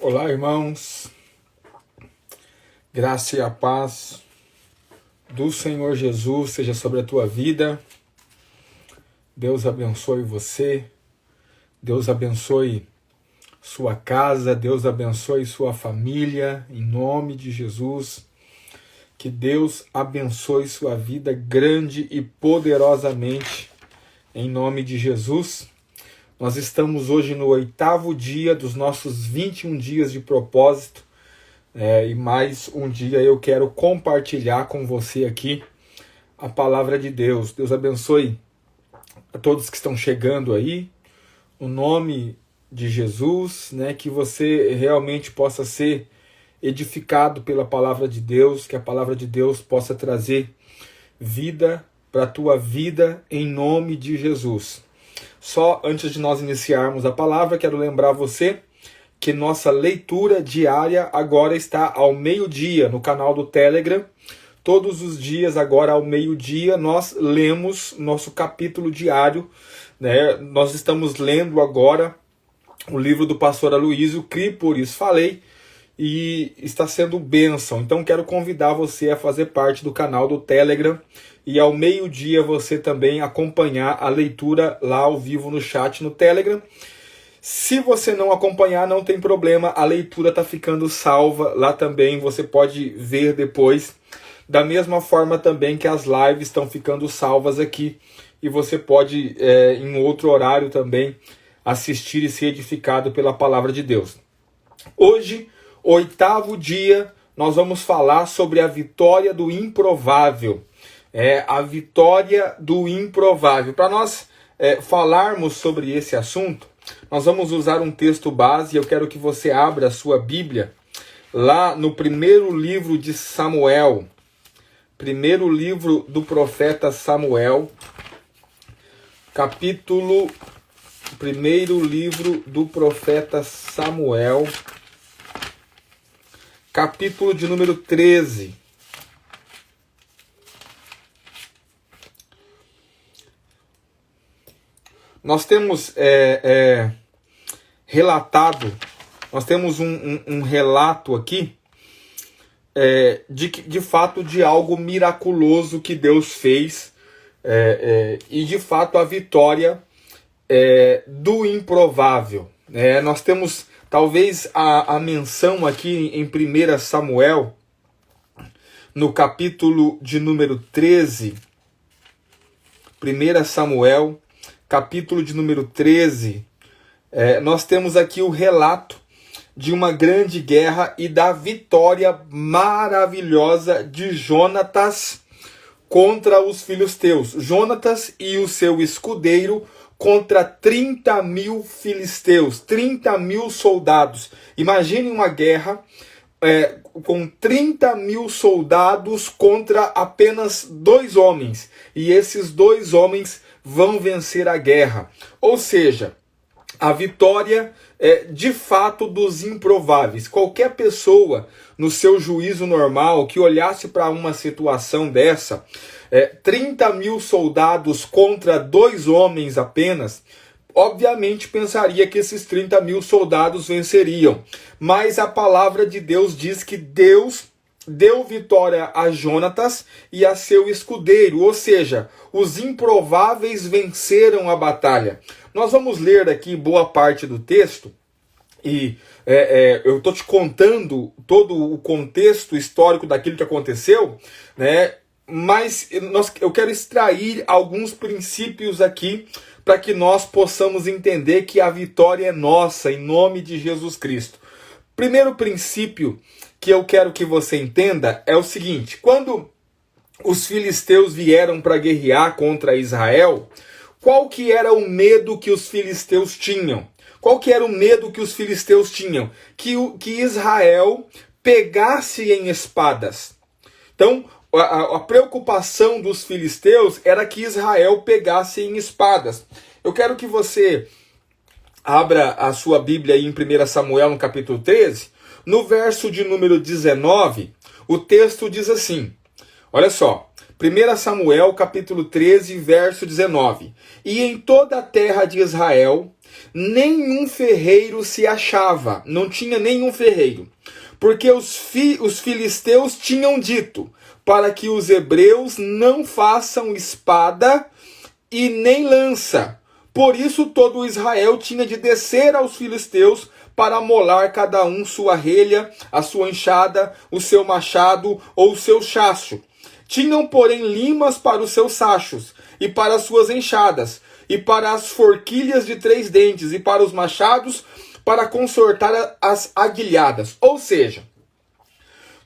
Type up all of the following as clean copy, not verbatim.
Olá, irmãos. Graça e a paz do Senhor Jesus seja sobre a tua vida. Deus abençoe você. Deus abençoe sua casa. Deus abençoe sua família. Em nome de Jesus. Que Deus abençoe sua vida grande e poderosamente. Em nome de Jesus. Nós estamos hoje no 8º dia dos nossos 21 dias de propósito. E mais um dia eu quero compartilhar com você aqui a palavra de Deus. Deus abençoe a todos que estão chegando aí. No nome de Jesus, que você realmente possa ser edificado pela palavra de Deus, que a palavra de Deus possa trazer vida para a tua vida em nome de Jesus. Só antes de nós iniciarmos a palavra, quero lembrar você que nossa leitura diária agora está ao meio-dia no canal do Telegram. Todos os dias, agora ao meio-dia, nós lemos nosso capítulo diário. Nós estamos lendo agora o livro do pastor Aloísio, Criei Por Isso Falei, e está sendo bênção. Então quero convidar você a fazer parte do canal do Telegram e ao meio-dia você também acompanhar a leitura lá ao vivo no chat no Telegram. Se você não acompanhar, não tem problema, a leitura está ficando salva lá também, você pode ver depois. Da mesma forma também que as lives estão ficando salvas aqui e você pode, em outro horário também, assistir e ser edificado pela palavra de Deus. Hoje, 8º dia, nós vamos falar sobre a vitória do improvável. A vitória do improvável. Para nós falarmos sobre esse assunto, nós vamos usar um texto base. Eu quero que você abra a sua Bíblia lá no primeiro livro de Samuel. Primeiro livro do profeta Samuel. Primeiro livro do profeta Samuel. Capítulo de número 13. Nós temos relatado, nós temos um relato aqui de fato de algo miraculoso que Deus fez e de fato a vitória do improvável. Nós temos talvez a menção aqui em 1 Samuel, no capítulo de número 13, 1 Samuel, capítulo de número 13, nós temos aqui o relato de uma grande guerra e da vitória maravilhosa de Jonatas contra os filisteus. Jonatas e o seu escudeiro contra 30.000 filisteus, 30.000 soldados. Imagine uma guerra com 30.000 soldados contra apenas 2 homens. E esses 2 homens vão vencer a guerra. Ou seja, a vitória de fato dos improváveis. Qualquer pessoa, no seu juízo normal, que olhasse para uma situação dessa, 30.000 soldados contra 2 homens apenas, obviamente pensaria que esses 30.000 soldados venceriam. Mas a palavra de Deus diz que Deus deu vitória a Jonatas e a seu escudeiro, ou seja, os improváveis venceram a batalha. Nós vamos ler aqui boa parte do texto e eu estou te contando todo o contexto histórico daquilo que aconteceu, mas eu quero extrair alguns princípios aqui para que nós possamos entender que a vitória é nossa, em nome de Jesus Cristo. Primeiro princípio que eu quero que você entenda é o seguinte: quando os filisteus vieram para guerrear contra Israel, qual que era o medo que os filisteus tinham? Qual que era o medo que os filisteus tinham? Que Israel pegasse em espadas. Então, a preocupação dos filisteus era que Israel pegasse em espadas. Eu quero que você abra a sua Bíblia aí em 1 Samuel, no capítulo 13, no verso de número 19, o texto diz assim, olha só, 1 Samuel, capítulo 13, verso 19. E em toda a terra de Israel, nenhum ferreiro se achava, não tinha nenhum ferreiro, porque os filisteus tinham dito, para que os hebreus não façam espada e nem lança. Por isso todo Israel tinha de descer aos filisteus para molar cada um sua relha, a sua enxada, o seu machado ou o seu chacho. Tinham, porém, limas para os seus sachos, e para as suas enxadas, e para as forquilhas de 3 dentes, e para os machados, para consertar as aguilhadas. Ou seja,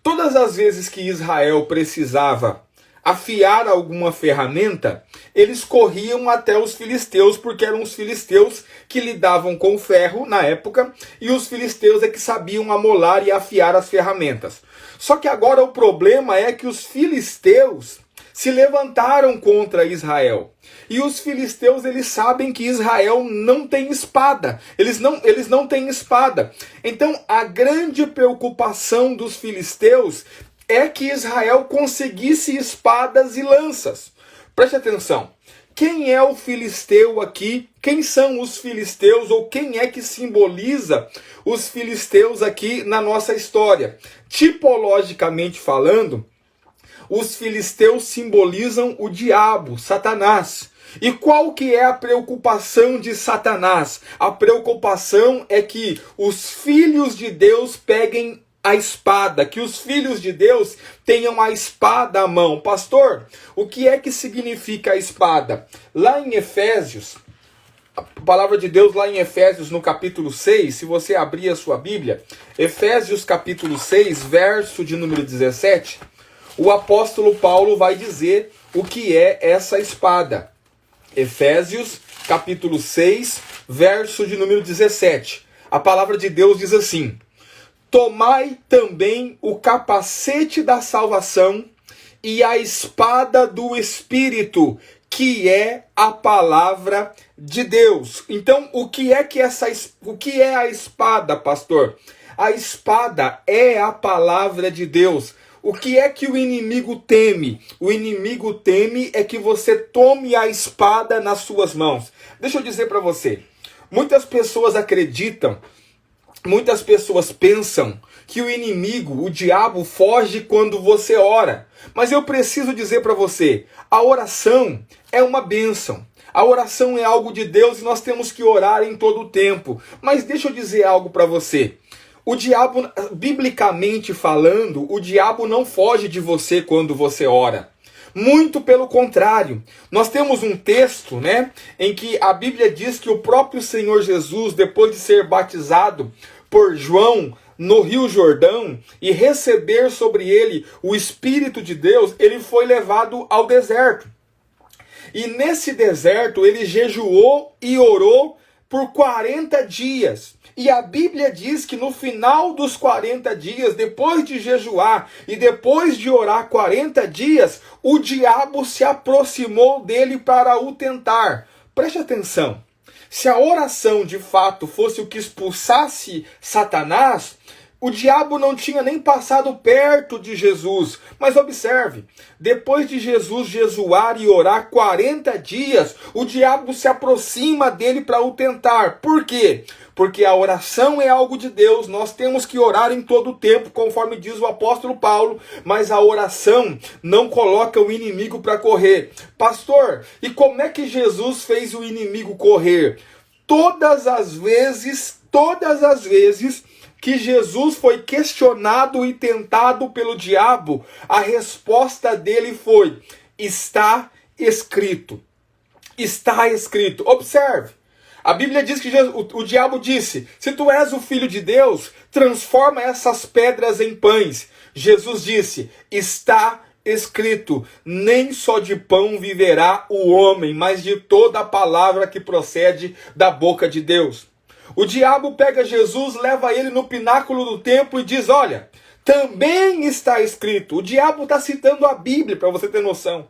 todas as vezes que Israel precisava afiar alguma ferramenta, eles corriam até os filisteus, porque eram os filisteus que lidavam com ferro na época, e os filisteus é que sabiam amolar e afiar as ferramentas. Só que agora o problema é que os filisteus se levantaram contra Israel. E os filisteus, eles sabem que Israel não tem espada. Eles não têm espada. Então, a grande preocupação dos filisteus é que Israel conseguisse espadas e lanças. Preste atenção. Quem é o filisteu aqui? Quem são os filisteus? Ou quem é que simboliza os filisteus aqui na nossa história? Tipologicamente falando, os filisteus simbolizam o diabo, Satanás. E qual que é a preocupação de Satanás? A preocupação é que os filhos de Deus peguem a espada, que os filhos de Deus tenham a espada à mão. Pastor, o que é que significa a espada? Lá em Efésios, a palavra de Deus lá em Efésios no capítulo 6, se você abrir a sua Bíblia, Efésios capítulo 6, verso de número 17, o apóstolo Paulo vai dizer o que é essa espada. Efésios capítulo 6, verso de número 17. A palavra de Deus diz assim: tomai também o capacete da salvação e a espada do Espírito, que é a palavra de Deus. Então, o que é a espada, pastor? A espada é a palavra de Deus. O que é que o inimigo teme? O inimigo teme é que você tome a espada nas suas mãos. Deixa eu dizer para você, muitas pessoas acreditam, muitas pessoas pensam que o inimigo, o diabo, foge quando você ora. Mas eu preciso dizer para você, a oração é uma bênção. A oração é algo de Deus e nós temos que orar em todo o tempo. Mas deixa eu dizer algo para você. O diabo, biblicamente falando, o diabo não foge de você quando você ora. Muito pelo contrário. Nós temos um texto, em que a Bíblia diz que o próprio Senhor Jesus, depois de ser batizado por João no Rio Jordão e receber sobre ele o Espírito de Deus, ele foi levado ao deserto. E nesse deserto ele jejuou e orou por 40 dias. E a Bíblia diz que no final dos 40 dias, depois de jejuar e depois de orar 40 dias, o diabo se aproximou dele para o tentar. Preste atenção. Se a oração de fato fosse o que expulsasse Satanás, o diabo não tinha nem passado perto de Jesus. Mas observe, depois de Jesus jejuar e orar 40 dias, o diabo se aproxima dele para o tentar. Por quê? Porque a oração é algo de Deus, nós temos que orar em todo o tempo, conforme diz o apóstolo Paulo, mas a oração não coloca o inimigo para correr. Pastor, e como é que Jesus fez o inimigo correr? Todas as vezes que Jesus foi questionado e tentado pelo diabo, a resposta dele foi: está escrito. Está escrito. Observe. A Bíblia diz que o diabo disse: se tu és o filho de Deus, transforma essas pedras em pães. Jesus disse: está escrito, nem só de pão viverá o homem, mas de toda a palavra que procede da boca de Deus. O diabo pega Jesus, leva ele no pináculo do templo e diz: olha, também está escrito. O diabo está citando a Bíblia, para você ter noção.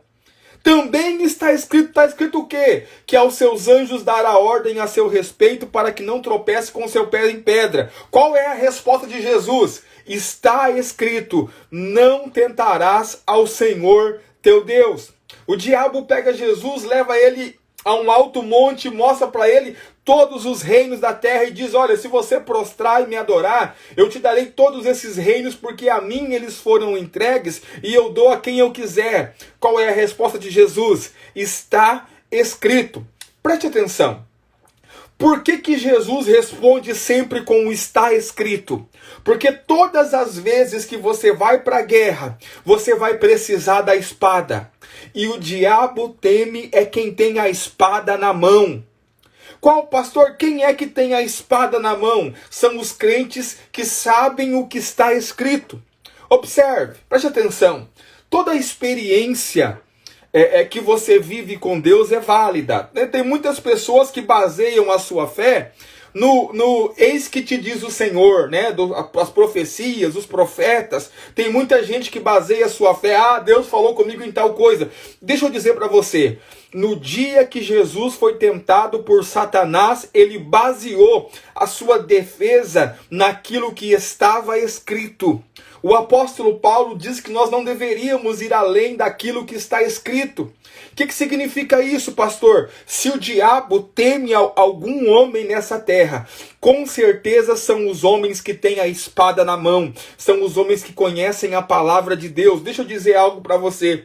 Também está escrito o quê? Que aos seus anjos dará ordem a seu respeito para que não tropece com seu pé em pedra. Qual é a resposta de Jesus? Está escrito, não tentarás ao Senhor teu Deus. O diabo pega Jesus, leva ele a um alto monte, mostra para ele todos os reinos da terra e diz: olha, se você prostrar e me adorar, eu te darei todos esses reinos, porque a mim eles foram entregues e eu dou a quem eu quiser. Qual é a resposta de Jesus? Está escrito. Preste atenção. Por que Jesus responde sempre com o está escrito? Porque todas as vezes que você vai para a guerra, você vai precisar da espada. E o diabo teme é quem tem a espada na mão. Qual, pastor? Quem é que tem a espada na mão? São os crentes que sabem o que está escrito. Observe, preste atenção. Toda experiência que você vive com Deus é válida. Tem muitas pessoas que baseiam a sua fé no eis que te diz o Senhor, né? As profecias, os profetas. Tem muita gente que baseia a sua fé. Ah, Deus falou comigo em tal coisa. Deixa eu dizer para você. No dia que Jesus foi tentado por Satanás, ele baseou a sua defesa naquilo que estava escrito. O apóstolo Paulo diz que nós não deveríamos ir além daquilo que está escrito. O que significa isso, pastor? Se o diabo teme algum homem nessa terra, com certeza são os homens que têm a espada na mão, são os homens que conhecem a palavra de Deus. Deixa eu dizer algo para você.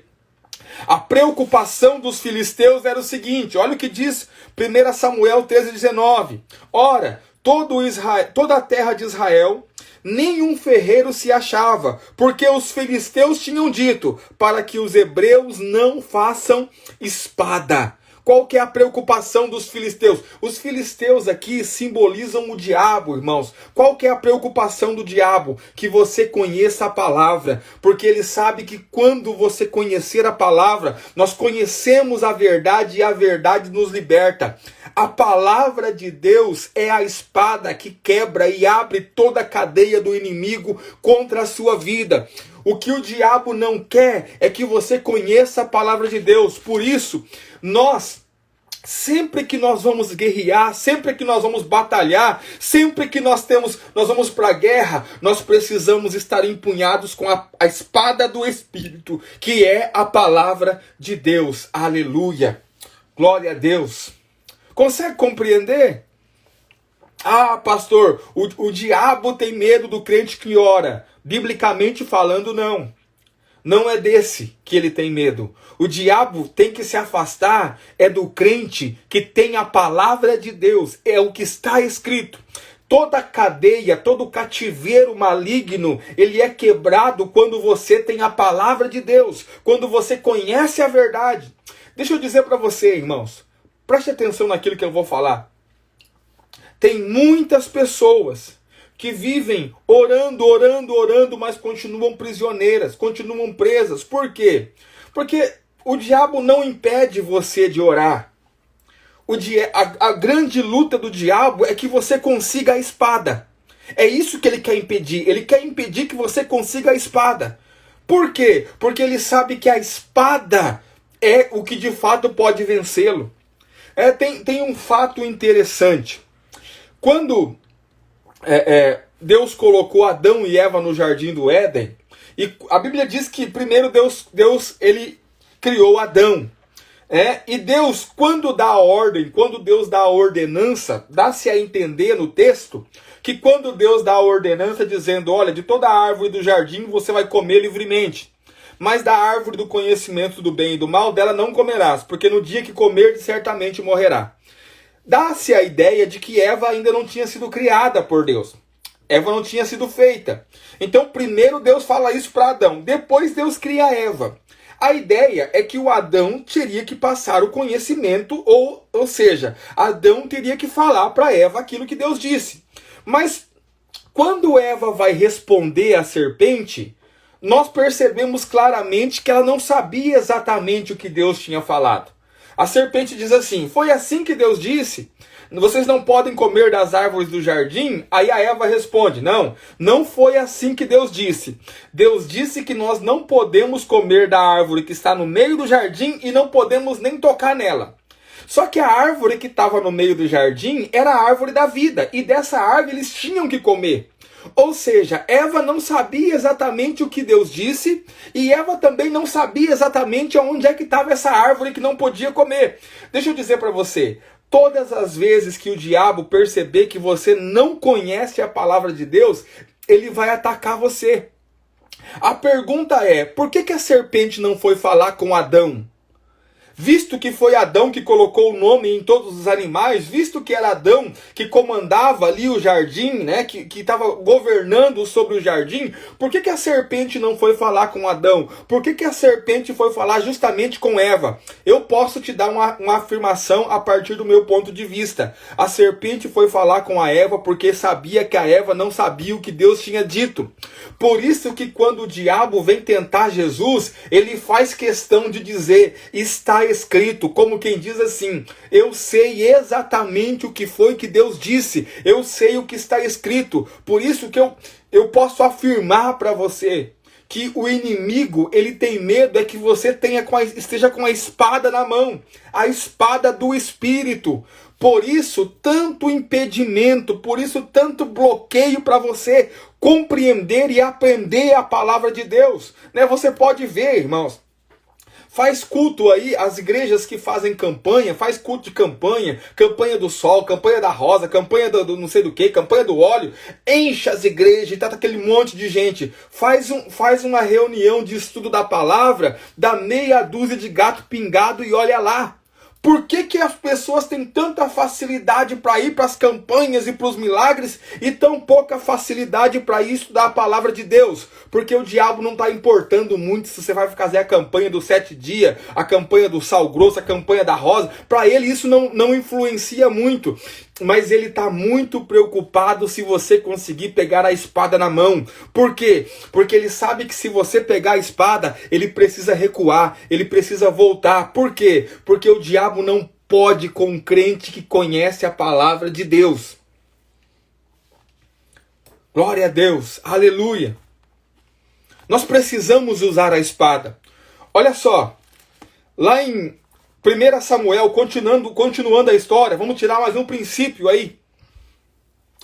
A preocupação dos filisteus era o seguinte, olha o que diz 1 Samuel 13:19. Ora, toda a terra de Israel, nenhum ferreiro se achava, porque os filisteus tinham dito, para que os hebreus não façam espada. Qual que é a preocupação dos filisteus? Os filisteus aqui simbolizam o diabo, irmãos. Qual que é a preocupação do diabo? Que você conheça a palavra, porque ele sabe que quando você conhecer a palavra, nós conhecemos a verdade e a verdade nos liberta. A palavra de Deus é a espada que quebra e abre toda a cadeia do inimigo contra a sua vida. O que o diabo não quer é que você conheça a palavra de Deus. Por isso, sempre que nós vamos guerrear, sempre que nós vamos batalhar, sempre que nós vamos para a guerra, nós precisamos estar empunhados com a espada do Espírito, que é a palavra de Deus. Aleluia! Glória a Deus! Consegue compreender? Ah, pastor, o diabo tem medo do crente que ora. Biblicamente falando, não. Não é desse que ele tem medo. O diabo tem que se afastar do crente que tem a palavra de Deus. É o que está escrito. Toda cadeia, todo cativeiro maligno, ele é quebrado quando você tem a palavra de Deus. Quando você conhece a verdade. Deixa eu dizer para você, irmãos. Preste atenção naquilo que eu vou falar. Tem muitas pessoas que vivem orando, mas continuam prisioneiras, continuam presas. Por quê? Porque o diabo não impede você de orar. A grande luta do diabo é que você consiga a espada. É isso que ele quer impedir. Ele quer impedir que você consiga a espada. Por quê? Porque ele sabe que a espada é o que de fato pode vencê-lo. Tem um fato interessante. Quando Deus colocou Adão e Eva no jardim do Éden, e a Bíblia diz que primeiro Deus ele criou Adão. E Deus, quando dá a ordem, quando Deus dá a ordenança, dá-se a entender no texto, que quando Deus dá a ordenança dizendo, olha, de toda a árvore do jardim você vai comer livremente, mas da árvore do conhecimento do bem e do mal, dela não comerás, porque no dia que comer, certamente morrerá. Dá-se a ideia de que Eva ainda não tinha sido criada por Deus. Eva não tinha sido feita. Então, primeiro Deus fala isso para Adão. Depois Deus cria Eva. A ideia é que o Adão teria que passar o conhecimento, ou seja, Adão teria que falar para Eva aquilo que Deus disse. Mas, quando Eva vai responder à serpente, nós percebemos claramente que ela não sabia exatamente o que Deus tinha falado. A serpente diz assim, foi assim que Deus disse? Vocês não podem comer das árvores do jardim? Aí a Eva responde, não foi assim que Deus disse. Deus disse que nós não podemos comer da árvore que está no meio do jardim e não podemos nem tocar nela. Só que a árvore que estava no meio do jardim era a árvore da vida, e dessa árvore eles tinham que comer. Ou seja, Eva não sabia exatamente o que Deus disse, e Eva também não sabia exatamente onde é que estava essa árvore que não podia comer. Deixa eu dizer para você, todas as vezes que o diabo perceber que você não conhece a palavra de Deus, ele vai atacar você. A pergunta é, por que a serpente não foi falar com Adão? Visto que foi Adão que colocou o nome em todos os animais, visto que era Adão que comandava ali o jardim, né, que estava governando sobre o jardim, por que a serpente não foi falar com Adão? Por que a serpente foi falar justamente com Eva? Eu posso te dar uma afirmação a partir do meu ponto de vista. A serpente foi falar com a Eva porque sabia que a Eva não sabia o que Deus tinha dito. Por isso que quando o diabo vem tentar Jesus, ele faz questão de dizer, está escrito, como quem diz assim, eu sei exatamente o que foi que Deus disse, eu sei o que está escrito, por isso que eu posso afirmar para você que o inimigo, ele tem medo é que você esteja com a espada na mão, a espada do Espírito. Por isso, tanto impedimento, por isso, tanto bloqueio para você compreender e aprender a palavra de Deus. Né? Você pode ver, irmãos, faz culto aí, as igrejas que fazem campanha, faz culto de campanha, campanha do sol, campanha da rosa, campanha do não sei do que, campanha do óleo, enche as igrejas e tá aquele monte de gente. Faz uma reunião de estudo da palavra, dá meia dúzia de gato pingado e olha lá. Por que as pessoas têm tanta facilidade para ir para as campanhas e para os milagres e tão pouca facilidade para estudar a palavra de Deus? Porque o diabo não está importando muito se você vai fazer a campanha dos 7 dias, a campanha do sal grosso, a campanha da rosa. Para ele isso não influencia muito. Mas ele está muito preocupado se você conseguir pegar a espada na mão. Por quê? Porque ele sabe que se você pegar a espada, ele precisa recuar, ele precisa voltar. Por quê? Porque o diabo não pode com um crente que conhece a palavra de Deus. Glória a Deus, aleluia. Nós precisamos usar a espada. Olha só, lá em 1 Samuel, continuando a história, vamos tirar mais um princípio aí.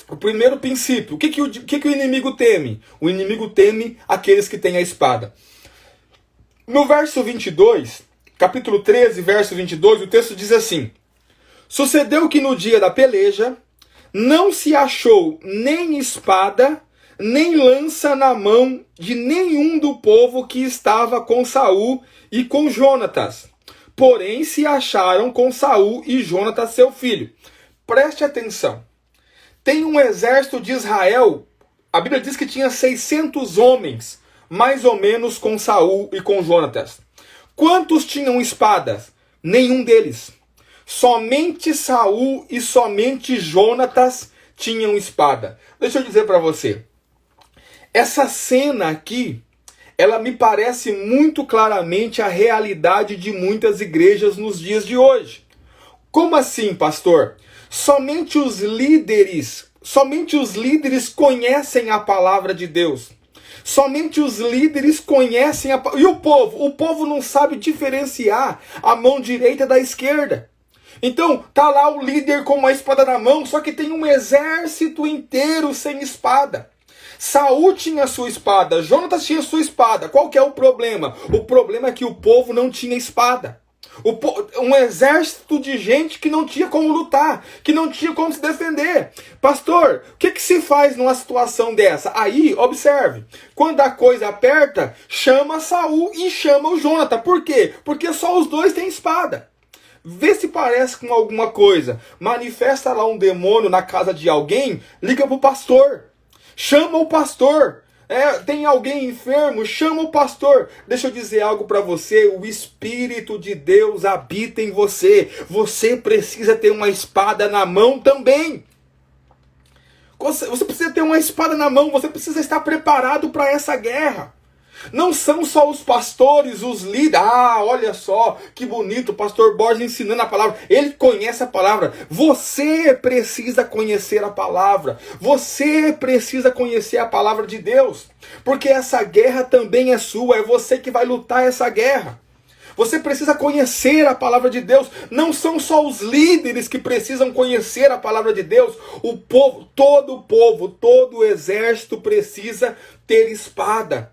O primeiro princípio, o que o inimigo teme? O inimigo teme aqueles que têm a espada. No verso 22, capítulo 13, verso 22, o texto diz assim: sucedeu que no dia da peleja, não se achou nem espada, nem lança na mão de nenhum do povo que estava com Saul e com Jonatas. Porém, se acharam com Saul e Jonatas, seu filho. Preste atenção. Tem um exército de Israel, a Bíblia diz que tinha 600 homens, mais ou menos, com Saul e com Jonatas. Quantos tinham espadas? Nenhum deles. Somente Saul e somente Jonatas tinham espada. Deixa eu dizer para você. Essa cena aqui, ela me parece muito claramente a realidade de muitas igrejas nos dias de hoje. Como assim, pastor? Somente os líderes conhecem a palavra de Deus. Somente os líderes conhecem E o povo? O povo não sabe diferenciar a mão direita da esquerda. Então, tá lá o líder com uma espada na mão, só que tem um exército inteiro sem espada. Saul tinha sua espada, Jonatas tinha sua espada. Qual que é o problema? O problema é que o povo não tinha espada. Um exército de gente que não tinha como lutar, que não tinha como se defender. Pastor, o que se faz numa situação dessa? Aí, observe, quando a coisa aperta, chama Saul e chama o Jonatas. Por quê? Porque só os dois têm espada. Vê se parece com alguma coisa. Manifesta lá um demônio na casa de alguém, liga pro pastor. Chama o pastor. Tem alguém enfermo? Chama o pastor. Deixa eu dizer algo para você. O Espírito de Deus habita em você. Você precisa ter uma espada na mão também. Você precisa ter uma espada na mão. Você precisa estar preparado para essa guerra. Não são só os pastores, os líderes. Olha só, que bonito, o pastor Borges ensinando a palavra. Ele conhece a palavra. Você precisa conhecer a palavra. Você precisa conhecer a palavra de Deus. Porque essa guerra também é sua. É você que vai lutar essa guerra. Você precisa conhecer a palavra de Deus. Não são só os líderes que precisam conhecer a palavra de Deus. O povo, todo o exército precisa ter espada.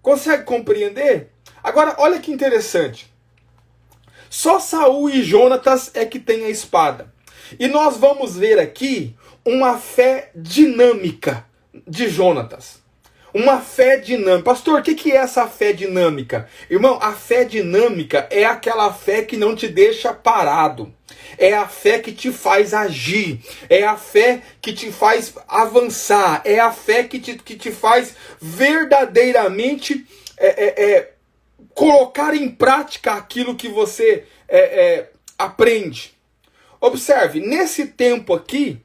Consegue compreender? Agora, olha que interessante. Só Saul e Jonatas é que tem a espada. E nós vamos ver aqui uma fé dinâmica de Jonatas. Uma fé dinâmica. Pastor, o que é essa fé dinâmica? Irmão, a fé dinâmica é aquela fé que não te deixa parado. É a fé que te faz agir. É a fé que te faz avançar. É a fé que te faz verdadeiramente colocar em prática aquilo que você aprende. Observe, nesse tempo aqui,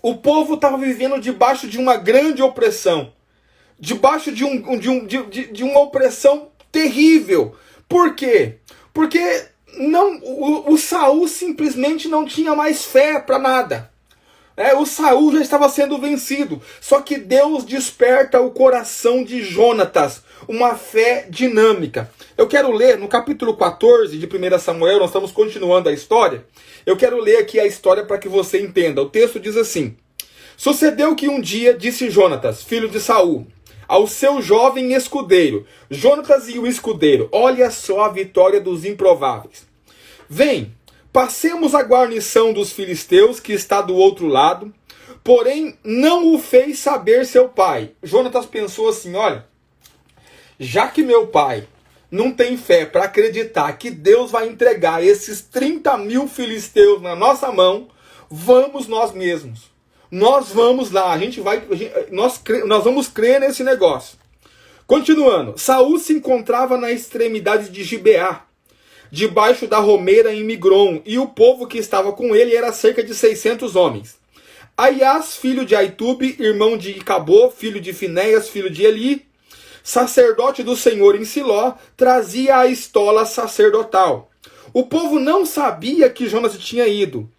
o povo estava vivendo debaixo de uma grande opressão. Debaixo de uma opressão terrível. Por quê? Porque o Saul simplesmente não tinha mais fé para nada. O Saul já estava sendo vencido. Só que Deus desperta o coração de Jonatas, uma fé dinâmica. Eu quero ler no capítulo 14 de 1 Samuel, nós estamos continuando a história. Eu quero ler aqui a história para que você entenda. O texto diz assim: Sucedeu que um dia disse Jonatas, filho de Saul, ao seu jovem escudeiro, Jonatas e o escudeiro, olha só a vitória dos improváveis. Vem, passemos a guarnição dos filisteus que está do outro lado, porém não o fez saber seu pai. Jonatas pensou assim, olha, já que meu pai não tem fé para acreditar que Deus vai entregar esses 30.000 filisteus na nossa mão, vamos nós mesmos. Nós vamos lá, nós vamos crer nesse negócio. Continuando, Saul se encontrava na extremidade de Gibeá, debaixo da romeira em Migron, e o povo que estava com ele era cerca de 600 homens. Aias, filho de Aitube, irmão de Icabô, filho de Finéias, filho de Eli, sacerdote do Senhor em Siló, trazia a estola sacerdotal. O povo não sabia que Jonas tinha ido.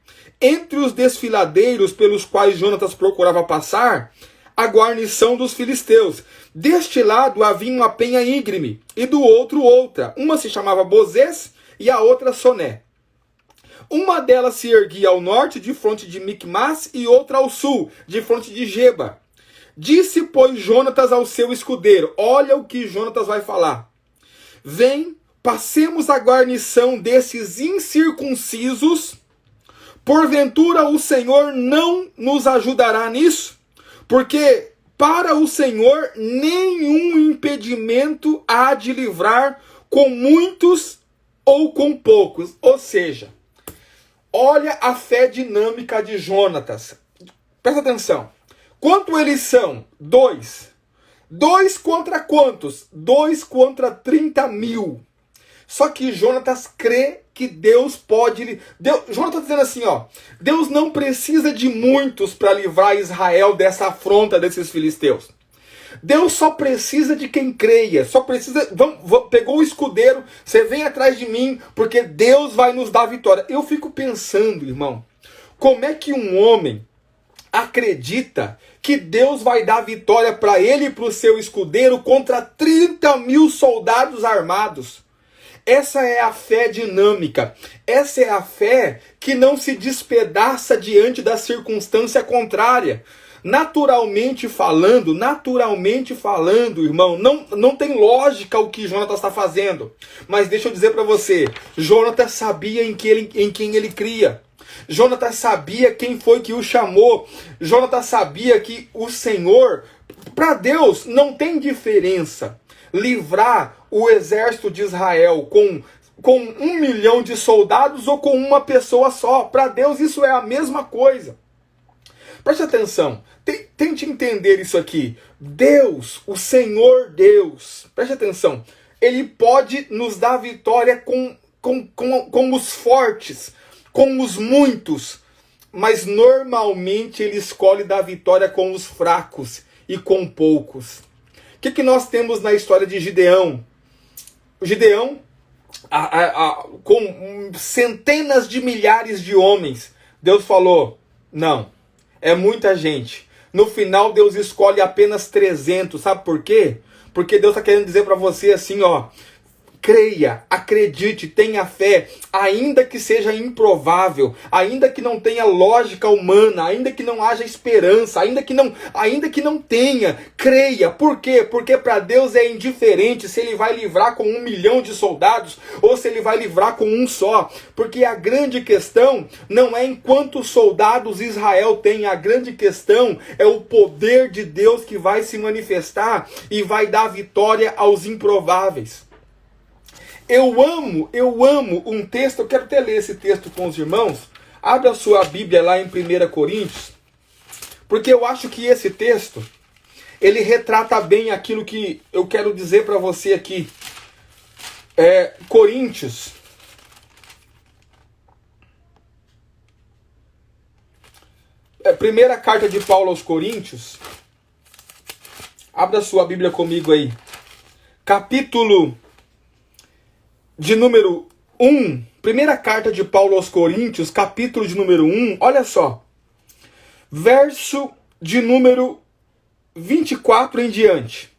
Entre os desfiladeiros pelos quais Jonatas procurava passar, a guarnição dos filisteus. Deste lado havia uma penha íngreme, e do outro outra. Uma se chamava Bozês e a outra Soné. Uma delas se erguia ao norte, de fronte de Micmas, e outra ao sul, de fronte de Geba. Disse, pois, Jonatas ao seu escudeiro. Olha o que Jonatas vai falar. Vem, passemos a guarnição desses incircuncisos. Porventura o Senhor não nos ajudará nisso? Porque para o Senhor nenhum impedimento há de livrar com muitos ou com poucos. Ou seja, olha a fé dinâmica de Jonatas. Presta atenção. Quanto eles são? 2. 2 contra quantos? 2 contra 30.000. Só que Jonatas crê que Deus pode... Jonatas está dizendo assim, ó, Deus não precisa de muitos para livrar Israel dessa afronta desses filisteus. Deus só precisa de quem creia. Só precisa... Pegou o escudeiro, você vem atrás de mim, porque Deus vai nos dar vitória. Eu fico pensando, irmão, como é que um homem acredita que Deus vai dar vitória para ele e para o seu escudeiro contra 30.000 soldados armados? Essa é a fé dinâmica. Essa é a fé que não se despedaça diante da circunstância contrária. Naturalmente falando, irmão, não tem lógica o que Jonatas está fazendo. Mas deixa eu dizer para você, Jonatas sabia em quem ele cria. Jonatas sabia quem foi que o chamou. Jonatas sabia que o Senhor, para Deus, não tem diferença livrar o exército de Israel com 1 milhão de soldados ou com uma pessoa só. Para Deus isso é a mesma coisa. Preste atenção, tente entender isso aqui. Deus, o Senhor Deus, preste atenção, Ele pode nos dar vitória com os fortes, com os muitos, mas normalmente Ele escolhe dar vitória com os fracos e com poucos. O que nós temos na história de Gideão? Gideão, com centenas de milhares de homens, Deus falou, não, é muita gente. No final, Deus escolhe apenas 300. Sabe por quê? Porque Deus está querendo dizer para você assim, ó, creia, acredite, tenha fé, ainda que seja improvável, ainda que não tenha lógica humana, ainda que não haja esperança, ainda que não tenha, creia. Por quê? Porque para Deus é indiferente se ele vai livrar com 1 milhão de soldados ou se ele vai livrar com um só. Porque a grande questão não é em quantos soldados Israel tem, a grande questão é o poder de Deus que vai se manifestar e vai dar vitória aos improváveis. Eu amo um texto, eu quero até ler esse texto com os irmãos. Abra a sua Bíblia lá em 1 Coríntios, porque eu acho que esse texto, ele retrata bem aquilo que eu quero dizer para você aqui. Coríntios, primeira carta de Paulo aos Coríntios, abra a sua Bíblia comigo aí, capítulo de número 1, primeira carta de Paulo aos Coríntios, capítulo de número 1, olha só, verso de número 24 em diante.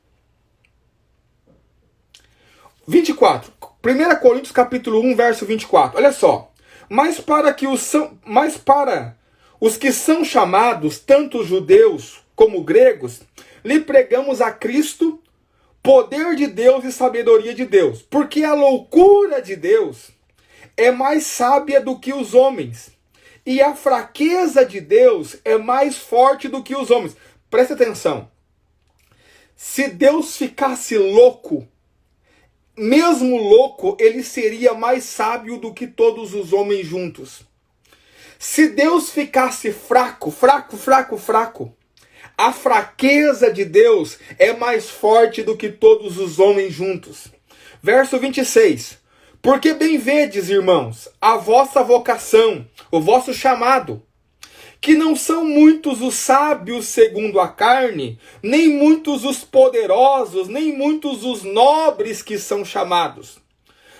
24, 1 Coríntios capítulo 1, verso 24, olha só. Mas para os que são chamados, tanto judeus como gregos, lhe pregamos a Cristo, poder de Deus e sabedoria de Deus. Porque a loucura de Deus é mais sábia do que os homens. E a fraqueza de Deus é mais forte do que os homens. Presta atenção. Se Deus ficasse louco, mesmo louco, ele seria mais sábio do que todos os homens juntos. Se Deus ficasse fraco, a fraqueza de Deus é mais forte do que todos os homens juntos. Verso 26. Porque bem vedes, irmãos, a vossa vocação, o vosso chamado, que não são muitos os sábios segundo a carne, nem muitos os poderosos, nem muitos os nobres que são chamados.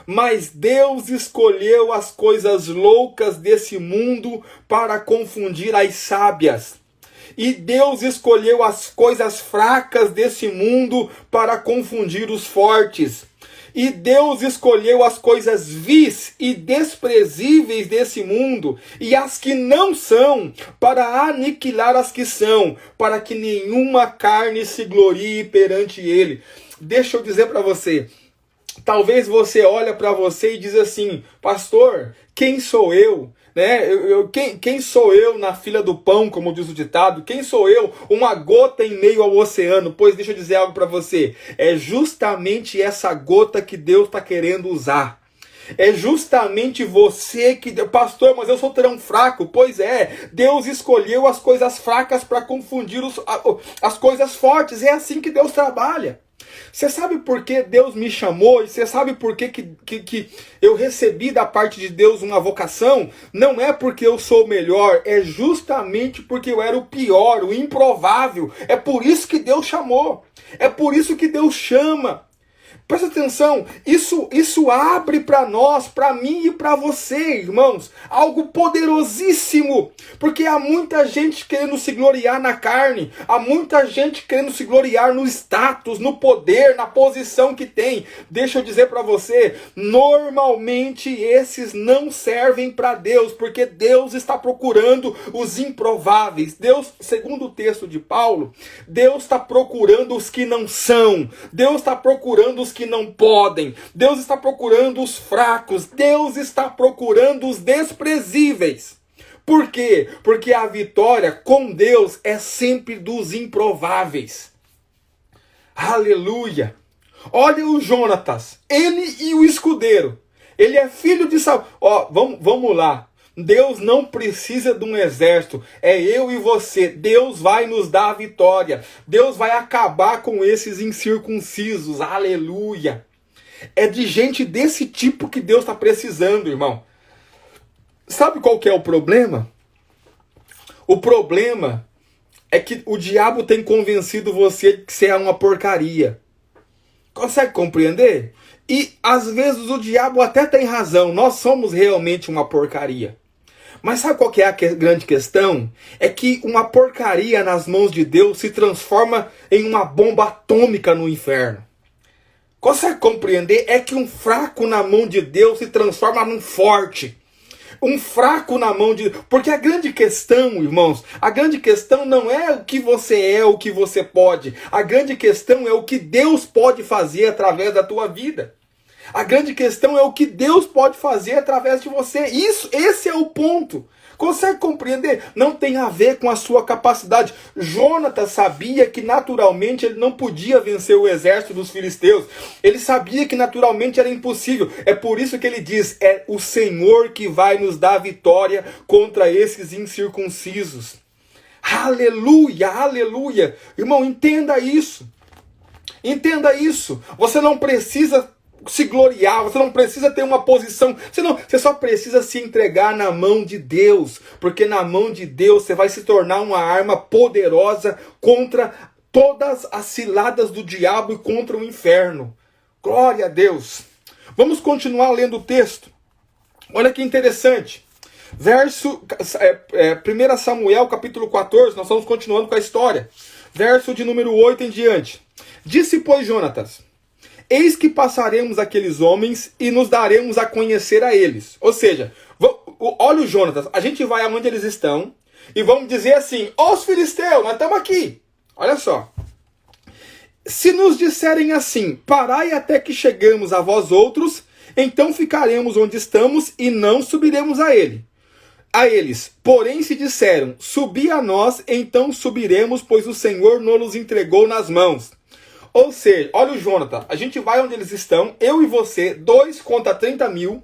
Mas Deus escolheu as coisas loucas desse mundo para confundir as sábias. E Deus escolheu as coisas fracas desse mundo para confundir os fortes. E Deus escolheu as coisas vis e desprezíveis desse mundo e as que não são, para aniquilar as que são, para que nenhuma carne se glorie perante ele. Deixa eu dizer para você, talvez você olhe para você e diz assim, pastor, quem sou eu? Quem sou eu na fila do pão, como diz o ditado? Quem sou eu? Uma gota em meio ao oceano. Pois deixa eu dizer algo para você. É justamente essa gota que Deus está querendo usar. É justamente você que... Pastor, mas eu sou tão fraco. Pois é, Deus escolheu as coisas fracas para confundir as coisas fortes. É assim que Deus trabalha. Você sabe por que Deus me chamou? E você sabe por que eu recebi da parte de Deus uma vocação? Não é porque eu sou o melhor, é justamente porque eu era o pior, o improvável. É por isso que Deus chamou. É por isso que Deus chama. Presta atenção, isso abre para nós, para mim e para você, irmãos, algo poderosíssimo, porque há muita gente querendo se gloriar na carne, há muita gente querendo se gloriar no status, no poder, na posição que tem. Deixa eu dizer para você, normalmente esses não servem para Deus, porque Deus está procurando os improváveis. Deus, segundo o texto de Paulo, Deus está procurando os que não são, Deus está procurando os que não podem, Deus está procurando os fracos, Deus está procurando os desprezíveis. Por quê? Porque a vitória com Deus é sempre dos improváveis. Aleluia! Olha o Jonatas, ele e o escudeiro, ele é filho de Saul. Vamos lá. Deus não precisa de um exército, é eu e você. Deus vai nos dar a vitória. Deus vai acabar com esses incircuncisos. Aleluia. É de gente desse tipo que Deus está precisando, irmão. Sabe qual que é o problema? O problema é que o diabo tem convencido você que você é uma porcaria. Consegue compreender? E às vezes o diabo até tem razão. Nós somos realmente uma porcaria. Mas sabe qual que é a grande questão? É que uma porcaria nas mãos de Deus se transforma em uma bomba atômica no inferno. Consegue compreender? É que um fraco na mão de Deus se transforma num forte. Um fraco na mão de... Porque a grande questão, irmãos, a grande questão não é o que você é, o que você pode. A grande questão é o que Deus pode fazer através da tua vida. A grande questão é o que Deus pode fazer através de você. Esse é o ponto. Consegue compreender? Não tem a ver com a sua capacidade. Jonatas sabia que naturalmente ele não podia vencer o exército dos filisteus. Ele sabia que naturalmente era impossível. É por isso que ele diz, é o Senhor que vai nos dar vitória contra esses incircuncisos. Aleluia, aleluia. Irmão, entenda isso. Entenda isso. Você não precisa se gloriar, você não precisa ter uma posição, você só precisa se entregar na mão de Deus, porque na mão de Deus você vai se tornar uma arma poderosa contra todas as ciladas do diabo e contra o inferno. Glória a Deus. Vamos continuar lendo o texto. Olha que interessante. 1 Samuel capítulo 14, nós estamos continuando com a história. Verso de número 8 em diante. Disse, pois, Jonatas: eis que passaremos aqueles homens e nos daremos a conhecer a eles. Ou seja, olha o Jonatas, a gente vai aonde eles estão e vamos dizer assim, ó os filisteus, nós estamos aqui. Olha só. Se nos disserem assim, parai até que chegamos a vós outros, então ficaremos onde estamos e não subiremos a eles. Porém se disseram, subi a nós, então subiremos, pois o Senhor nos entregou nas mãos. Ou seja, olha o Jonathan, a gente vai onde eles estão, eu e você, 2 contra 30 mil,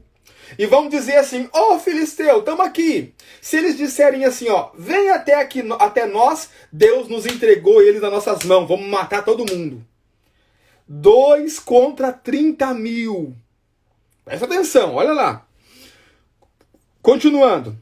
e vamos dizer assim, ó Filisteu, estamos aqui. Se eles disserem assim, ó, vem até nós, Deus nos entregou eles nas nossas mãos, vamos matar todo mundo. 2 contra 30 mil. Presta atenção, olha lá. Continuando.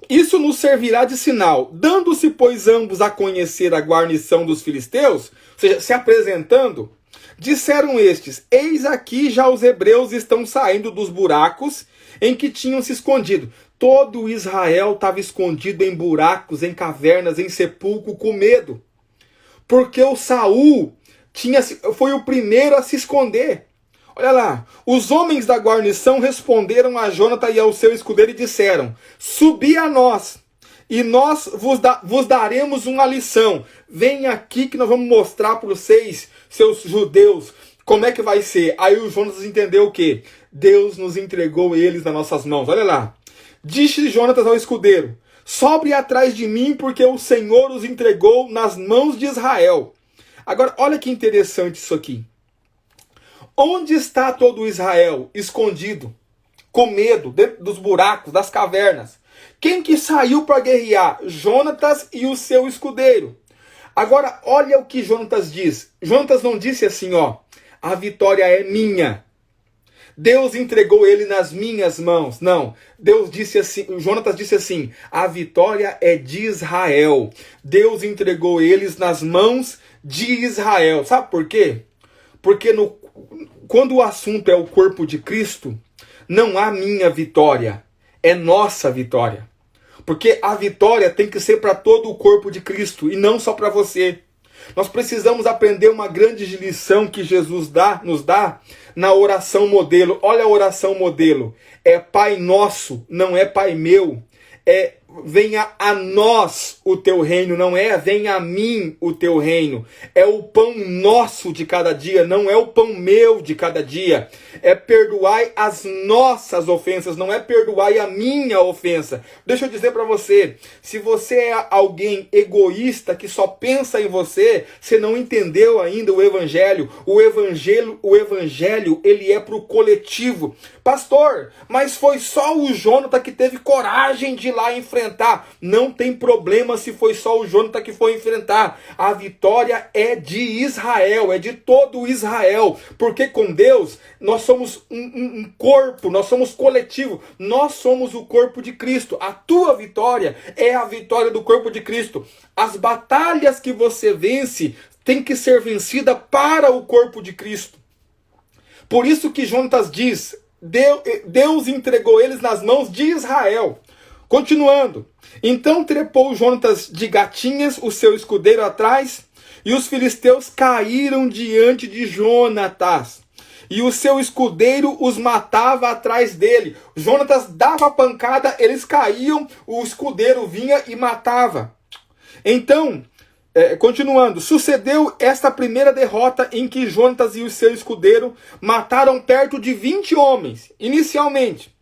Isso nos servirá de sinal, dando-se, pois, ambos a conhecer a guarnição dos filisteus, ou seja, se apresentando, disseram estes, eis aqui já os hebreus estão saindo dos buracos em que tinham se escondido. Todo Israel estava escondido em buracos, em cavernas, em sepulcro, com medo. Porque o Saul foi o primeiro a se esconder. Olha lá, os homens da guarnição responderam a Jonathan e ao seu escudeiro e disseram, subi a nós, e nós vos daremos uma lição. Vem aqui que nós vamos mostrar para vocês, seus judeus, como é que vai ser. Aí o Jonatas entendeu o quê? Deus nos entregou eles nas nossas mãos. Olha lá. Disse Jonatas ao escudeiro, sobe atrás de mim, porque o Senhor os entregou nas mãos de Israel. Agora, olha que interessante isso aqui. Onde está todo Israel? Escondido, com medo, dentro dos buracos, das cavernas. Quem que saiu para guerrear? Jonatas e o seu escudeiro. Agora, olha o que Jonatas diz. Jonatas não disse assim, ó, a vitória é minha. Deus entregou ele nas minhas mãos. Não, Deus disse assim, Jonatas disse assim, a vitória é de Israel. Deus entregou eles nas mãos de Israel. Sabe por quê? Porque quando o assunto é o corpo de Cristo, não há minha vitória, é nossa vitória. Porque a vitória tem que ser para todo o corpo de Cristo e não só para você. Nós precisamos aprender uma grande lição que Jesus nos dá na oração modelo. Olha a oração modelo. É Pai nosso, não é Pai meu. É venha a nós o teu reino, não é venha a mim o teu reino. É o pão nosso de cada dia, não é o pão meu de cada dia. É perdoai as nossas ofensas, não é perdoai a minha ofensa. Deixa eu dizer para você, se você é alguém egoísta que só pensa em você, você não entendeu ainda o evangelho. O evangelho, ele é para o coletivo. Pastor, mas foi só o Jonathan que teve coragem de ir lá enfrentar. Não tem problema se foi só o Jonathan que foi enfrentar. A vitória é de Israel, é de todo Israel. Porque com Deus, nós somos um corpo, nós somos coletivo. Nós somos o corpo de Cristo. A tua vitória é a vitória do corpo de Cristo. As batalhas que você vence tem que ser vencida para o corpo de Cristo. Por isso que Jonatas diz, Deus entregou eles nas mãos de Israel. Continuando. Então trepou Jonatas de gatinhas, o seu escudeiro atrás, e os filisteus caíram diante de Jonatas. e o seu escudeiro os matava atrás dele. Jonatas dava a pancada, eles caíam, o escudeiro vinha e matava. Então, continuando, sucedeu esta primeira derrota em que Jonatas e o seu escudeiro mataram perto de 20 homens, inicialmente.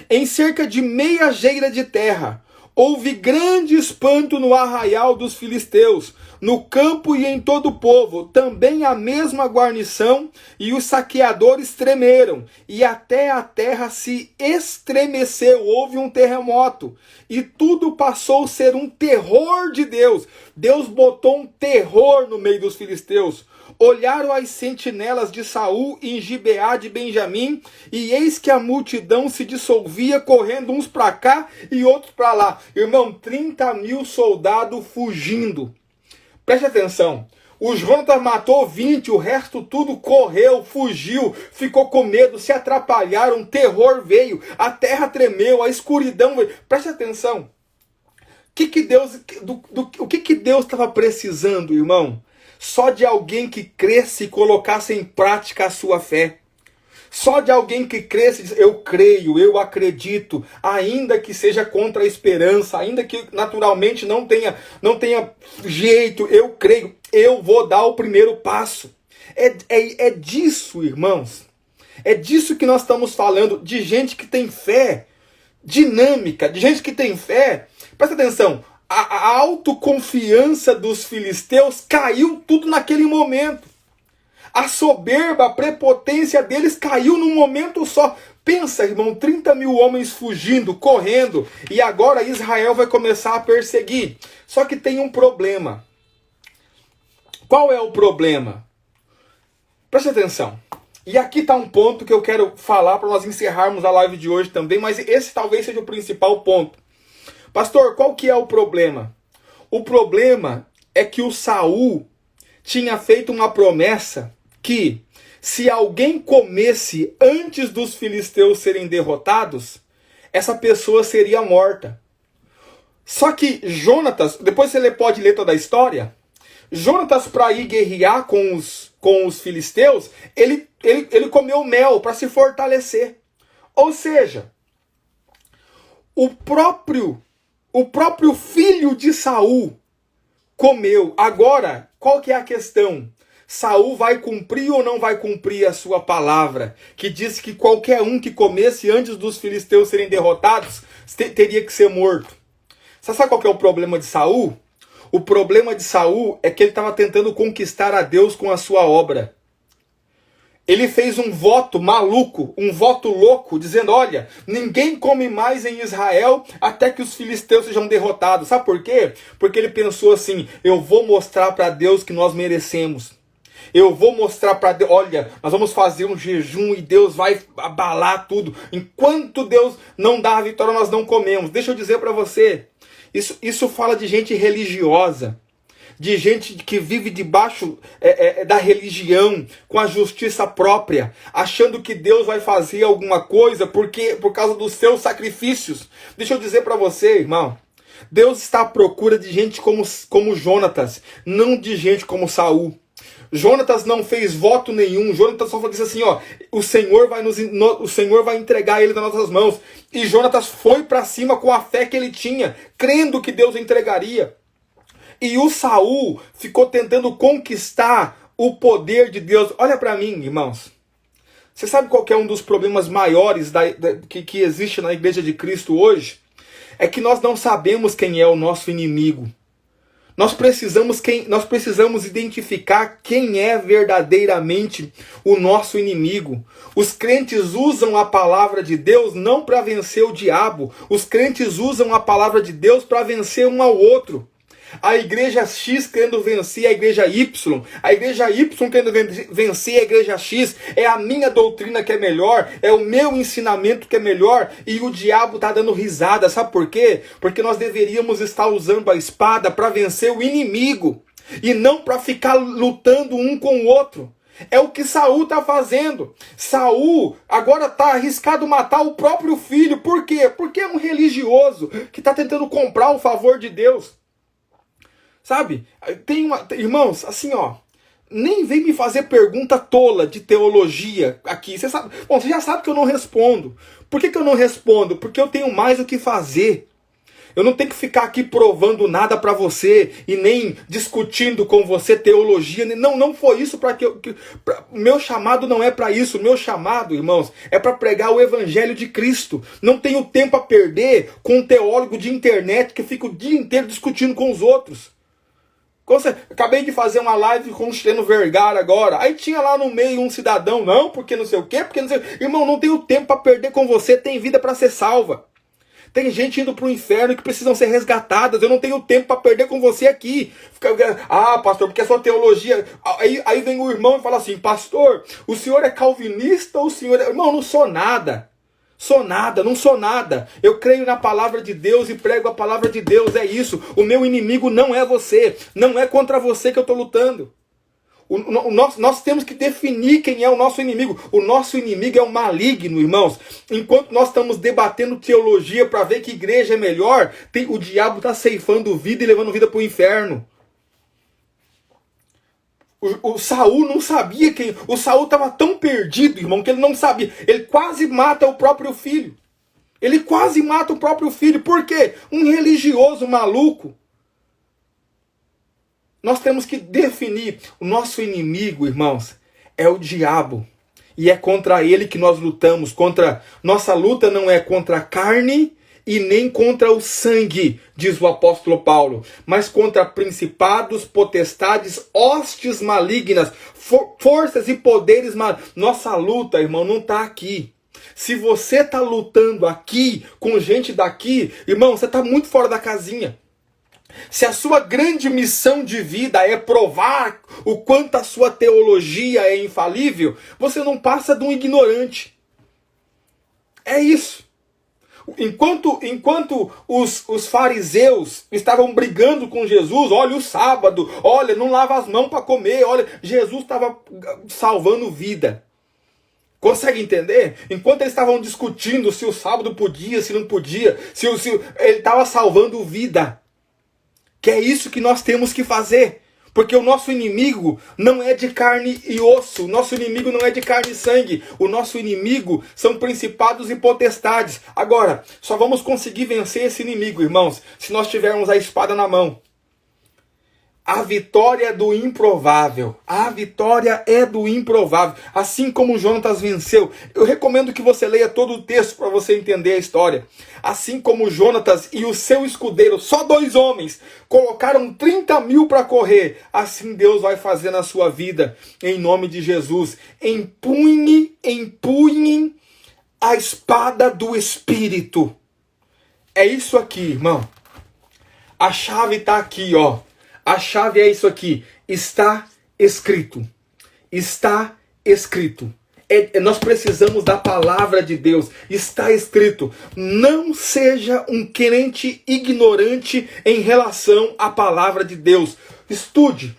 Em cerca de meia geira de terra, houve grande espanto no arraial dos filisteus, no campo e em todo o povo, também a mesma guarnição, e os saqueadores tremeram, e até a terra se estremeceu, houve um terremoto, e tudo passou a ser um terror de Deus. Deus botou um terror no meio dos filisteus. Olharam as sentinelas de Saul em Gibeá de Benjamim, e eis que a multidão se dissolvia, correndo uns para cá e outros para lá. Irmão, 30.000 soldados fugindo. Preste atenção. O Jonatas matou 20, o resto tudo correu, fugiu, ficou com medo, se atrapalharam, terror veio, a terra tremeu, a escuridão veio. Preste atenção. O que Deus estava precisando, irmão? Só de alguém que cresce e colocasse em prática a sua fé. Só de alguém que cresce e diz, eu creio, eu acredito, ainda que seja contra a esperança, ainda que naturalmente não tenha jeito, eu creio, eu vou dar o primeiro passo. É disso, irmãos. É disso que nós estamos falando, de gente que tem fé dinâmica, de gente que tem fé. Presta atenção, a autoconfiança dos filisteus caiu tudo naquele momento. A soberba, a prepotência deles caiu num momento só. Pensa, irmão, 30.000 homens fugindo, correndo, e agora Israel vai começar a perseguir. Só que tem um problema. Qual é o problema? Preste atenção. E aqui está um ponto que eu quero falar para nós encerrarmos a live de hoje também, mas esse talvez seja o principal ponto. Pastor, qual que é o problema? O problema é que o Saul tinha feito uma promessa que, se alguém comesse antes dos filisteus serem derrotados, essa pessoa seria morta. Só que Jonatas, depois você pode ler toda a história, Jonatas, para ir guerrear com os filisteus, ele comeu mel para se fortalecer. Ou seja, o próprio filho de Saul comeu. Agora, qual que é a questão? Saul vai cumprir ou não vai cumprir a sua palavra? Que disse que qualquer um que comesse antes dos filisteus serem derrotados, teria que ser morto. Você sabe qual que é o problema de Saul? O problema de Saul é que ele estava tentando conquistar a Deus com a sua obra. Ele fez um voto maluco, um voto louco, dizendo, olha, ninguém come mais em Israel até que os filisteus sejam derrotados. Sabe por quê? Porque ele pensou assim, eu vou mostrar para Deus que nós merecemos. Eu vou mostrar para Deus, olha, nós vamos fazer um jejum e Deus vai abalar tudo. Enquanto Deus não dá a vitória, nós não comemos. Deixa eu dizer para você, isso fala de gente religiosa. De gente que vive debaixo da religião, com a justiça própria, achando que Deus vai fazer alguma coisa por causa dos seus sacrifícios. Deixa eu dizer para você, irmão, Deus está à procura de gente como Jonatas, não de gente como Saul. Jonatas não fez voto nenhum. Jonatas só disse assim, ó, o Senhor vai entregar ele nas nossas mãos. E Jonatas foi para cima com a fé que ele tinha, crendo que Deus entregaria. E o Saul ficou tentando conquistar o poder de Deus. Olha para mim, irmãos. Você sabe qual que é um dos problemas maiores que existe na Igreja de Cristo hoje? É que nós não sabemos quem é o nosso inimigo. Nós precisamos identificar quem é verdadeiramente o nosso inimigo. Os crentes usam a palavra de Deus não para vencer o diabo. Os crentes usam a palavra de Deus para vencer um ao outro. A igreja X querendo vencer a igreja Y querendo vencer a igreja X, é a minha doutrina que é melhor, é o meu ensinamento que é melhor, e o diabo está dando risada. Sabe por quê? Porque nós deveríamos estar usando a espada para vencer o inimigo, e não para ficar lutando um com o outro. É o que Saul está fazendo. Saul agora está arriscado matar o próprio filho. Por quê? Porque é um religioso que está tentando comprar o favor de Deus. Sabe? Irmãos, assim ó, nem vem me fazer pergunta tola de teologia aqui. Você sabe, bom, você já sabe que eu não respondo. Por que eu não respondo? Porque eu tenho mais o que fazer. Eu não tenho que ficar aqui provando nada para você e nem discutindo com você teologia. Não foi isso para que eu... Meu chamado não é para isso. Meu chamado, irmãos, é para pregar o evangelho de Cristo. Não tenho tempo a perder com um teólogo de internet que fica o dia inteiro discutindo com os outros. Acabei de fazer uma live com o Chileno Vergara agora. Aí tinha lá no meio um cidadão, não, porque não sei o quê, porque não sei... Irmão, não tenho tempo para perder com você. Tem vida para ser salva. Tem gente indo para o inferno que precisam ser resgatadas. Eu não tenho tempo para perder com você aqui. Ah, pastor, porque a sua teologia... Aí vem o irmão e fala assim, pastor, o senhor é calvinista ou o senhor é... Irmão, não sou nada. Não sou nada. Eu creio na palavra de Deus e prego a palavra de Deus. É isso. O meu inimigo não é você. Não é contra você que eu estou lutando. Nós temos que definir quem é o nosso inimigo. O nosso inimigo é o maligno, irmãos. Enquanto nós estamos debatendo teologia para ver que igreja é melhor, o diabo está ceifando vida e levando vida para o inferno. O Saul não sabia quem... O Saul estava tão perdido, irmão, que ele não sabia. Ele quase mata o próprio filho. Por quê? Um religioso maluco. Nós temos que definir. O nosso inimigo, irmãos, é o diabo. E é contra ele que nós lutamos. Nossa luta não é contra a carne e nem contra o sangue, diz o apóstolo Paulo, mas contra principados, potestades, hostes malignas, forças e poderes malignos. Nossa luta, irmão, não está aqui. Se você está lutando aqui com gente daqui, irmão, você está muito fora da casinha. Se a sua grande missão de vida é provar o quanto a sua teologia é infalível, você não passa de um ignorante. É isso. Enquanto os fariseus estavam brigando com Jesus, olha o sábado, olha, não lava as mãos para comer, olha, Jesus estava salvando vida. Consegue entender? Enquanto eles estavam discutindo se o sábado podia, se não podia, se ele estava salvando vida. Que é isso que nós temos que fazer. Porque o nosso inimigo não é de carne e osso. O nosso inimigo não é de carne e sangue. O nosso inimigo são principados e potestades. Agora, só vamos conseguir vencer esse inimigo, irmãos, se nós tivermos a espada na mão. A vitória do improvável. A vitória é do improvável. Assim como Jonatas venceu. Eu recomendo que você leia todo o texto para você entender a história. Assim como Jonatas e o seu escudeiro, só 2 homens, colocaram 30 mil para correr. Assim Deus vai fazer na sua vida. Em nome de Jesus. Empunhem a espada do Espírito. É isso aqui, irmão. A chave está aqui, ó. A chave é isso aqui. Está escrito. Está escrito. Nós precisamos da palavra de Deus. Está escrito. Não seja um crente ignorante em relação à palavra de Deus. Estude.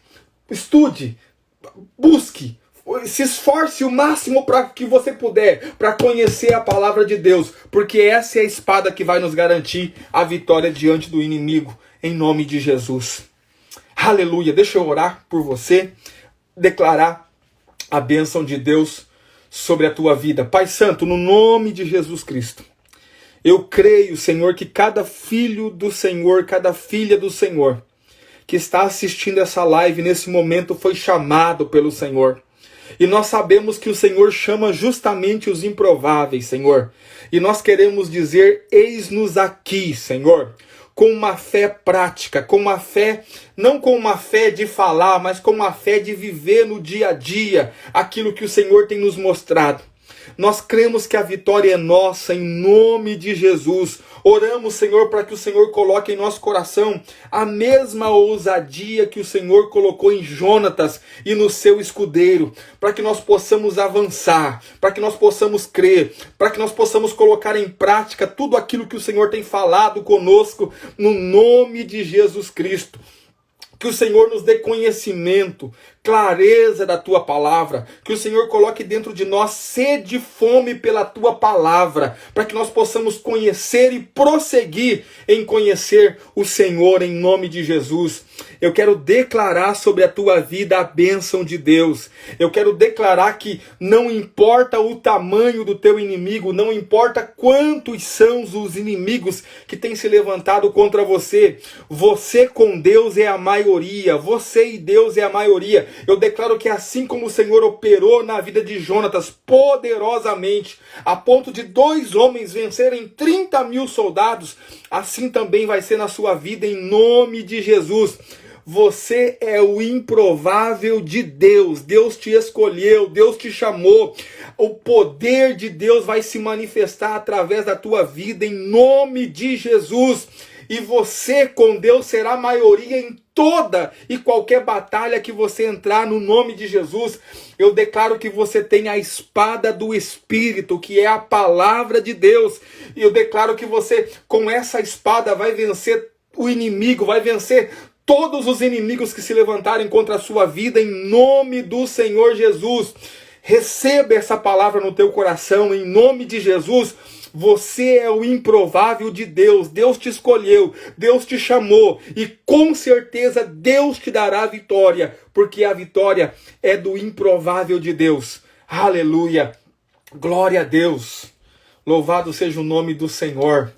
Busque. Se esforce o máximo para que você puder para conhecer a palavra de Deus. Porque essa é a espada que vai nos garantir a vitória diante do inimigo. Em nome de Jesus. Aleluia, deixa eu orar por você, declarar a bênção de Deus sobre a tua vida. Pai Santo, no nome de Jesus Cristo, eu creio, Senhor, que cada filho do Senhor, cada filha do Senhor, que está assistindo essa live nesse momento foi chamado pelo Senhor. E nós sabemos que o Senhor chama justamente os improváveis, Senhor. E nós queremos dizer, eis-nos aqui, Senhor. Com uma fé prática, com uma fé, não com uma fé de falar, mas com uma fé de viver no dia a dia aquilo que o Senhor tem nos mostrado. Nós cremos que a vitória é nossa, em nome de Jesus. Oramos, Senhor, para que o Senhor coloque em nosso coração a mesma ousadia que o Senhor colocou em Jonatas e no seu escudeiro, para que nós possamos avançar, para que nós possamos crer, para que nós possamos colocar em prática tudo aquilo que o Senhor tem falado conosco, no nome de Jesus Cristo. Que o Senhor nos dê conhecimento, clareza da tua palavra, que o Senhor coloque dentro de nós sede e fome pela tua palavra, para que nós possamos conhecer e prosseguir em conhecer o Senhor em nome de Jesus. Eu quero declarar sobre a tua vida a bênção de Deus. Eu quero declarar que não importa o tamanho do teu inimigo, não importa quantos são os inimigos que têm se levantado contra você, você com Deus é a maioria, você e Deus é a maioria. Eu declaro que assim como o Senhor operou na vida de Jonatas poderosamente, a ponto de 2 homens vencerem 30.000 soldados, assim também vai ser na sua vida em nome de Jesus. Você é o improvável de Deus. Deus te escolheu, Deus te chamou. O poder de Deus vai se manifestar através da tua vida em nome de Jesus. E você com Deus será a maioria em toda e qualquer batalha que você entrar no nome de Jesus. Eu declaro que você tem a espada do Espírito, que é a palavra de Deus. E eu declaro que você com essa espada vai vencer o inimigo, vai vencer todos os inimigos que se levantarem contra a sua vida em nome do Senhor Jesus. Receba essa palavra no teu coração em nome de Jesus. Você é o improvável de Deus. Deus te escolheu, Deus te chamou e com certeza Deus te dará a vitória, porque a vitória é do improvável de Deus. Aleluia! Glória a Deus! Louvado seja o nome do Senhor.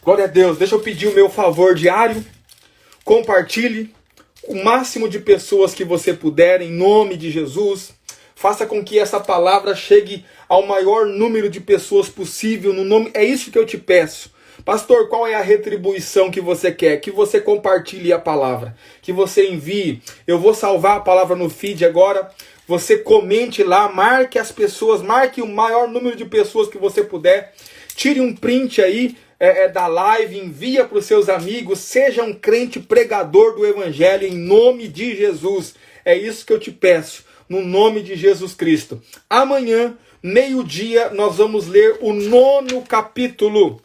Glória a Deus! Deixa eu pedir o meu favor diário. Compartilhe o máximo de pessoas que você puder em nome de Jesus. Faça com que essa palavra chegue ao maior número de pessoas possível. No nome, é isso que eu te peço. Pastor, qual é a retribuição que você quer? Que você compartilhe a palavra, que você envie. Eu vou salvar a palavra no feed agora. Você comente lá, marque as pessoas, marque o maior número de pessoas que você puder. Tire um print aí da live, envia para os seus amigos, seja um crente pregador do Evangelho em nome de Jesus. É isso que eu te peço, no nome de Jesus Cristo. Amanhã, meio-dia, nós vamos ler o 9º capítulo.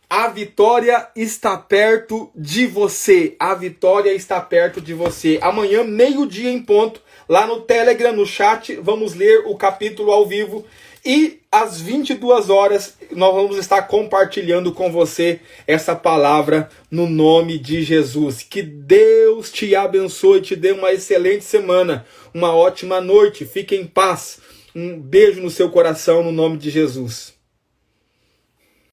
A vitória está perto de você. A vitória está perto de você. Amanhã, meio-dia em ponto, lá no Telegram, no chat, vamos ler o capítulo ao vivo. E às 22 horas nós vamos estar compartilhando com você essa palavra no nome de Jesus. Que Deus te abençoe, te dê uma excelente semana, uma ótima noite. Fique em paz. Um beijo no seu coração no nome de Jesus.